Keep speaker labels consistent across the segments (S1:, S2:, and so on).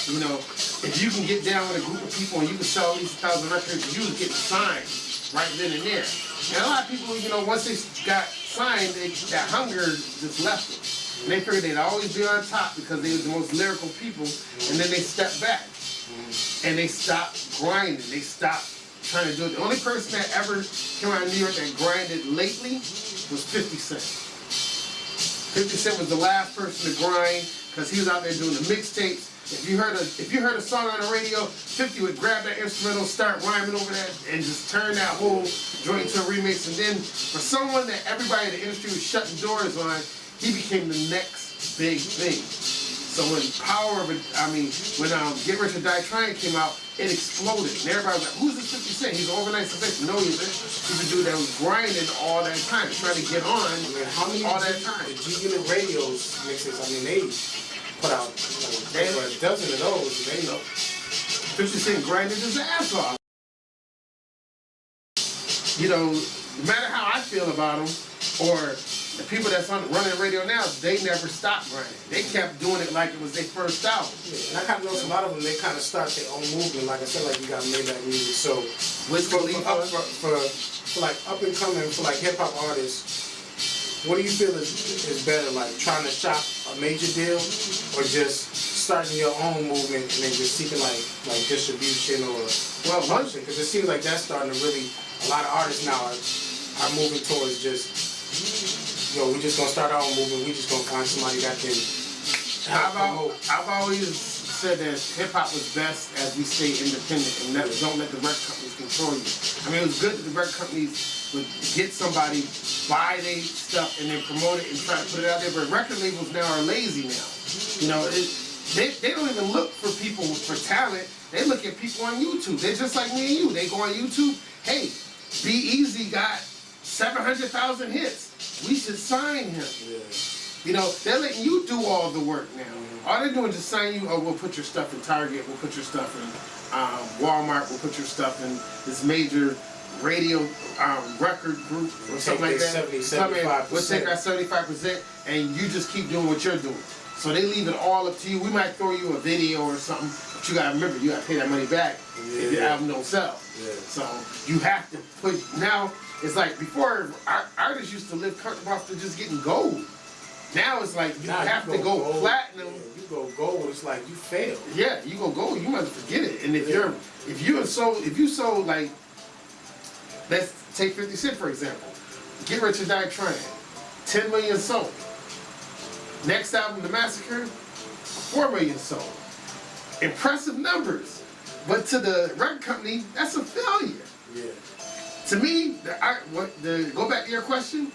S1: You know, if you can get down with a group of people and you can sell at least 1,000 records, you was getting signed right then and there. And a lot of people, you know, once they got signed, that hunger just left them. And they figured they'd always be on top because they were the most lyrical people, and then they stepped back. And they stopped grinding. They stopped trying to do it. The only person that ever came out of New York that grinded lately was 50 Cent. 50 Cent was the last person to grind because he was out there doing the mixtapes. If you heard a song on the radio, 50 would grab that instrumental, start rhyming over that, and just turn that whole joint into a remix. And then for someone that everybody in the industry was shutting doors on, he became the next big thing. So when when Get Rich or Die Trying came out, it exploded. And everybody was like, who's this 50 Cent? He's an overnight sensation. No, he's a dude that was grinding all that time, trying to get on
S2: how many
S1: all that time.
S2: The G-Unit radios mixes, they put out like a dozen of those. They know.
S1: 50 Cent grinded his ass off. You know, no matter how I feel about him, or the people that's running the radio now, they never stopped grinding. They kept doing it like it was their first album.
S2: Yeah, and I kind of noticed a lot of them, they kind of start their own movement. Like I said, like you got Maybach music. So for like up and coming, for like hip hop artists, what do you feel is better? Like trying to shop a major deal, or just starting your own movement and then just seeking like distribution or function? Because it seems like that's starting to really, a lot of artists now are moving towards just, we just gonna start our own movement. We just gonna find somebody that can help.
S1: I've always said that hip hop was best as we stay independent and don't let the record companies control you. It was good that the record companies would get somebody, buy their stuff, and then promote it and try to put it out there. But record labels now are lazy now. You know, they don't even look for people for talent. They look at people on YouTube. They're just like me and you. They go on YouTube. Hey, Be-Easy got 700,000 hits. We should sign him.
S2: Yeah.
S1: You know, they're letting you do all the work now. All they're doing is just sign you, we'll put your stuff in Target, we'll put your stuff in Walmart, we'll put your stuff in this major radio record group or something like that.
S2: 75%.
S1: We'll take our 75% and you just keep doing what you're doing. So they leave it all up to you. We might throw you a video or something, but you gotta remember, you gotta pay that money back if your album don't sell.
S2: Yeah.
S1: So you have to put, now, it's like before, artists used to live comfortable off of just getting gold. Now it's like you have to go
S2: gold,
S1: platinum.
S2: Yeah, you go gold, it's like you fail.
S1: Yeah, you go gold, you must forget it. And if you sold like, let's take 50 Cent for example. Get Rich or Die Trying, 10 million sold. Next album, The Massacre, 4 million sold. Impressive numbers, but to the record company, that's a failure.
S2: Yeah.
S1: To me, go back to your question,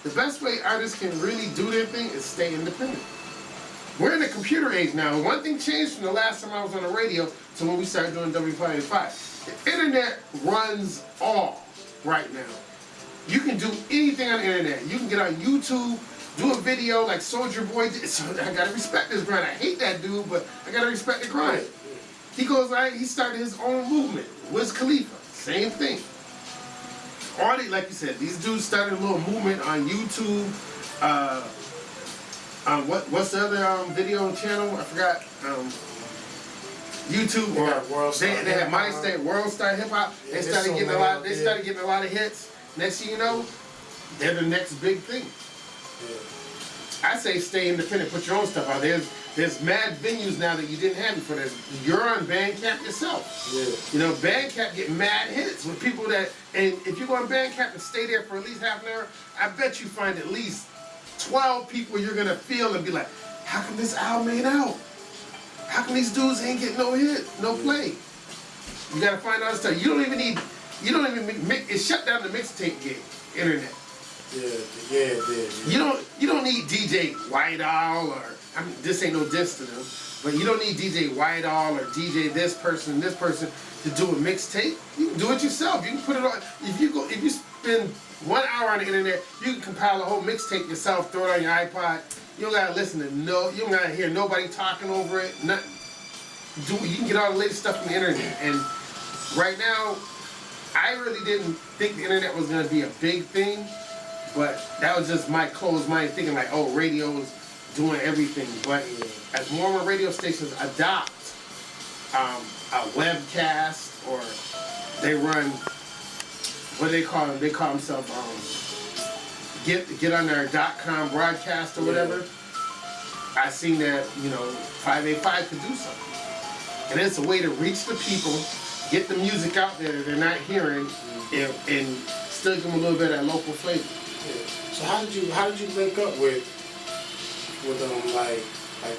S1: the best way artists can really do their thing is stay independent. We're in the computer age now. One thing changed from the last time I was on the radio to when we started doing W585. The internet runs all right now. You can do anything on the internet. You can get on YouTube, do a video like Soulja Boy did. So I gotta respect this grind. I hate that dude, but I gotta respect the grind. He goes, he started his own movement. Wiz Khalifa, same thing. Like you said, these dudes started a little movement on YouTube. What's the other video channel? I forgot. YouTube they had MySpace, World Star Hip Hop. They started getting a lot of hits. Next thing you know, they're the next big thing. Yeah. I say stay independent, put your own stuff out. There's mad venues now that you didn't have before. You're on Bandcamp yourself.
S2: Yeah.
S1: You know, Bandcamp get mad hits with people that, and if you go on Bandcamp and stay there for at least half an hour, I bet you find at least 12 people you're gonna feel and be like, how come this album ain't out? How come these dudes ain't getting no hit, no play? You gotta find out stuff. You don't even it shut down the mixtape game, internet.
S2: Yeah.
S1: You don't need DJ White Owl or, this ain't no diss to them, but you don't need DJ White Owl or DJ this person to do a mixtape. You can do it yourself. You can put it on. If you spend 1 hour on the internet, you can compile a whole mixtape yourself, throw it on your iPod. You don't gotta listen to you don't gotta hear nobody talking over it. Nothing. You can get all the latest stuff from the internet. And right now, I really didn't think the internet was gonna be a big thing, but that was just my closed mind thinking like, oh, radio's doing everything. But as more and more radio stations adopt a webcast, or they run, what do they call them? They call themselves get on their .com broadcast or whatever. I seen that, 585 could do something. And it's a way to reach the people, get the music out there that they're not hearing, and still give them a little bit of that local flavor.
S2: Yeah. So how did you link up with like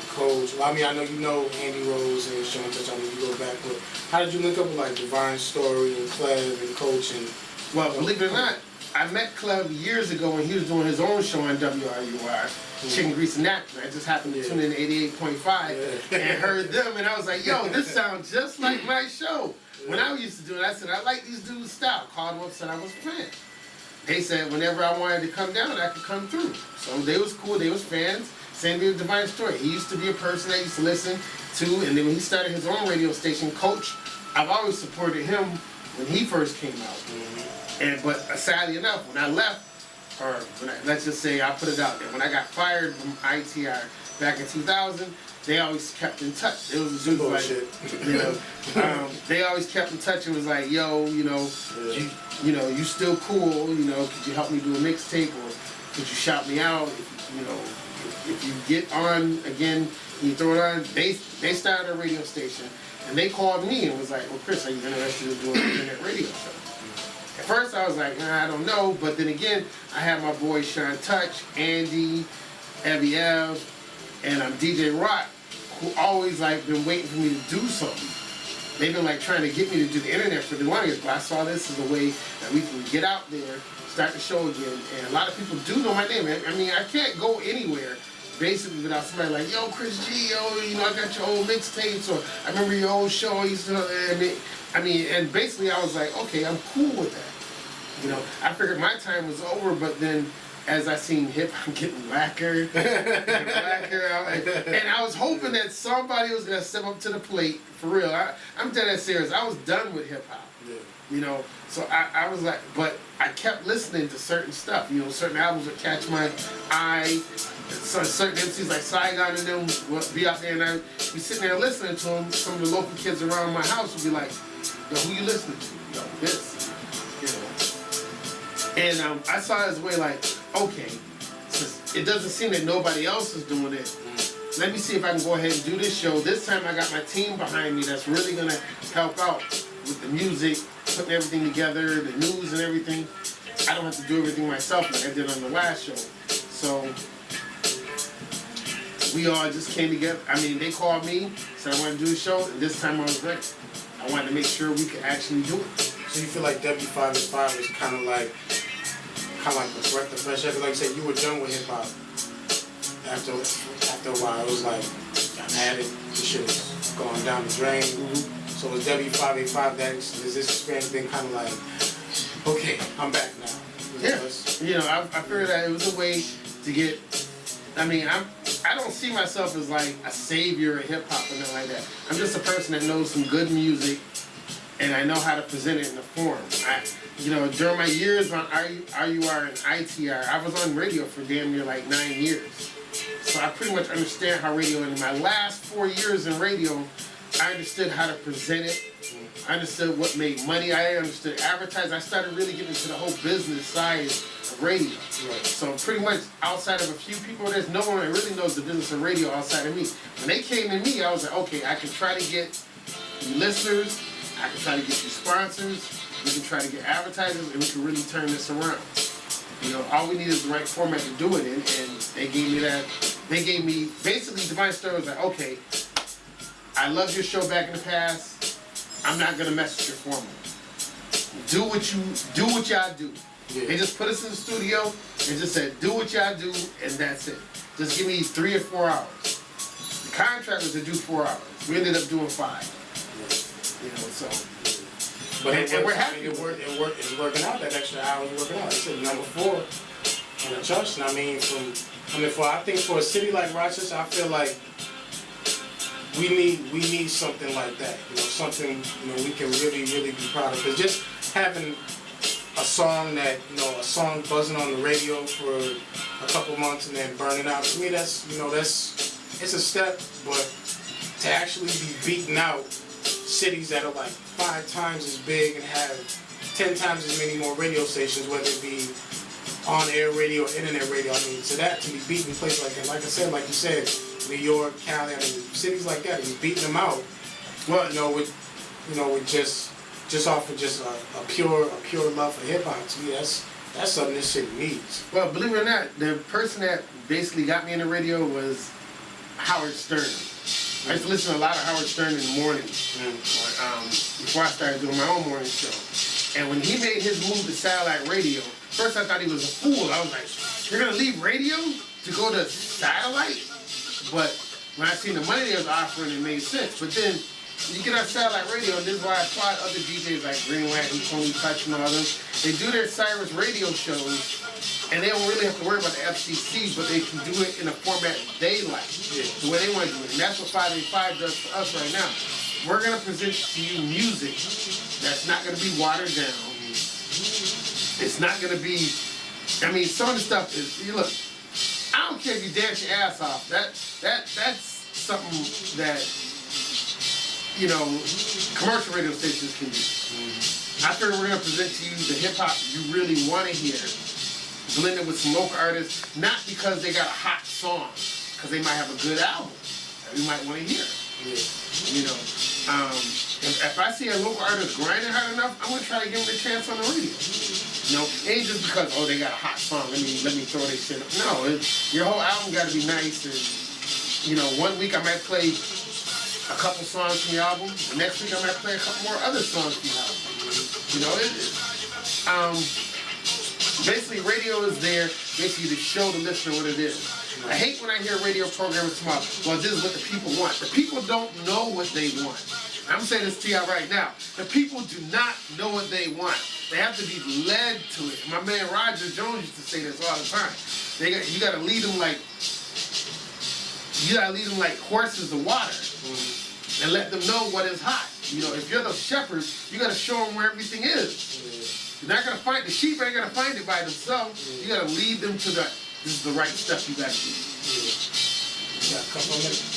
S2: Coach? Well, I mean, I know you know Andy Rose and Sean Touch. I mean, you go back, but how did you link up with like Divine Story and Clev and Coach and?
S1: Well, believe it or not, I met Clev years ago when he was doing his own show on WRUR, Chicken Grease and Napkin. I just happened to tune in 88.5 and heard them, and I was like, yo, this sounds just like my show. When I used to do it, I said, I like these dudes' style. Called them up, said I was a fan. They said whenever I wanted to come down, I could come through. So they was cool, they was fans. Same thing with Divine Story. He used to be a person I used to listen to, and then when he started his own radio station, Coach, I've always supported him when he first came out. But sadly enough, when I left, or let's just say I put it out there, when I got fired from ITR back in 2000, they always kept in touch. It was just like, they always kept in touch and was like, yo, you still cool, could you help me do a mixtape, or could you shout me out, if you get on again, you throw it on. They started a radio station, and they called me and was like, well, Chris, are you interested in doing an internet radio show? At first I was like, I don't know, but then again, I had my boy Sean Touch, Andy, Evie Ev, and DJ Rock, who always been waiting for me to do something. They've been trying to get me to do the internet for the longest, but I saw this as a way that we can get out there, start the show again, and a lot of people do know my name. I mean, I can't go anywhere basically without somebody like, yo, Chris G, yo, I got your old mixtapes, or I remember your old show. And basically I was like, okay, I'm cool with that. I figured my time was over, but then as I seen hip hop getting whacker, and I was hoping that somebody was gonna step up to the plate for real. I'm dead ass serious. I was done with hip hop. So I was like, but I kept listening to certain stuff. Certain albums would catch my eye. So certain MCs like Saigon and them would be out there, and I'd be sitting there listening to them. Some of the local kids around my house would be like, yo, who you listening to? Yo, this. And I saw it as a way okay, since it doesn't seem that nobody else is doing it, let me see if I can go ahead and do this show. This time I got my team behind me that's really going to help out with the music, putting everything together, the news and everything. I don't have to do everything myself like I did on the last show. So we all just came together. I mean, they called me, said I wanted to do the show, and this time I was ready. I wanted to make sure we could actually do it.
S2: So you feel like W585 is kind of like a breath of fresh air? Because like you said, you were done with hip hop. After a while, it was like, I'm at it, this shit is going down the drain. So was W585 has this experience been kind of like, okay, I'm back now?
S1: I figured that it was a way to get, I don't see myself as a savior of hip hop or nothing like that. I'm just a person that knows some good music, and I know how to present it in a form. During my years on RUR and ITR, I was on radio for damn near 9 years. So I pretty much understand how radio, in my last 4 years in radio, I understood how to present it. I understood what made money. I understood advertising. I started really getting into the whole business side of radio. So pretty much outside of a few people, there's no one that really knows the business of radio outside of me. When they came to me, I was like, okay, I can try to get listeners, I can try to get you sponsors, we can try to get advertisers, and we can really turn this around. All we need is the right format to do it in, and they gave me that. They gave me, basically, Divine Story was like, okay, I loved your show back in the past. I'm not gonna mess with your format. Do what y'all do. They just put us in the studio and just said, do what y'all do, and that's it. Just give me 3 or 4 hours. The contract was to do 4 hours. We ended up doing 5.
S2: But we're happy. It's working out. That extra hour is working out. It's number 4 on the charts. And I think for a city like Rochester, I feel like we need something like that. Something we can really be proud of. Because just having a song that a song buzzing on the radio for a couple months and then burning out, to me it's a step. But to actually be beaten out cities that are like 5 times as big and have 10 times as many more radio stations, whether it be on-air radio or internet radio. I mean, to be beating places like that, like I said, like you said, New York, Cali, I mean, cities like that, he's beating them out. Well, with just off of just a pure love for hip hop. To me, that's something this city needs.
S1: Well, believe it or not, the person that basically got me into radio was Howard Stern. I used to listen to a lot of Howard Stern in the morning before I started doing my own morning show. And when he made his move to satellite radio, first I thought he was a fool. I was like, you're gonna leave radio to go to satellite? But when I seen the money they was offering, it made sense. But then you get on satellite radio, and this is why I applaud other DJs like Green Lantern, Tony Touch, and all them. They do their Cyrus radio shows, and they don't really have to worry about the FCC, but they can do it in a format they like, the way they want to do it. And that's what 585 does for us right now. We're going to present to you music that's not going to be watered down. It's not going to be, I mean, some of the stuff is, you look, I don't care if you dance your ass off. That's something that, you know, commercial radio stations can do. I figure we're going to present to you the hip-hop you really want to hear, blended with some local artists, not because they got a hot song, because they might have a good album that we might want to hear. You know, if I see a local artist grinding hard enough, I'm going to try to give them a chance on the radio. You know, it ain't just because, oh, they got a hot song, let me throw their shit up. No, your whole album got to be nice, and, you know, one week I might play a couple songs from the album. The next week I might play a couple more other songs from the album. You know, basically radio is there basically to show the listener what it is. I hate when I hear radio programmers talk about, well, this is what the people want. The people don't know what they want. I'm saying this to y'all right now. The people do not know what they want. They have to be led to it. My man Roger Jones used to say this all the time. You got to lead them like horses to water. And let them know what is hot. You know, if you're the shepherd, you got to show them where everything is. You're not going to find, the sheep ain't going to find it by themselves. You got to lead them to this is the right stuff you got to do.
S2: You got a couple of minutes.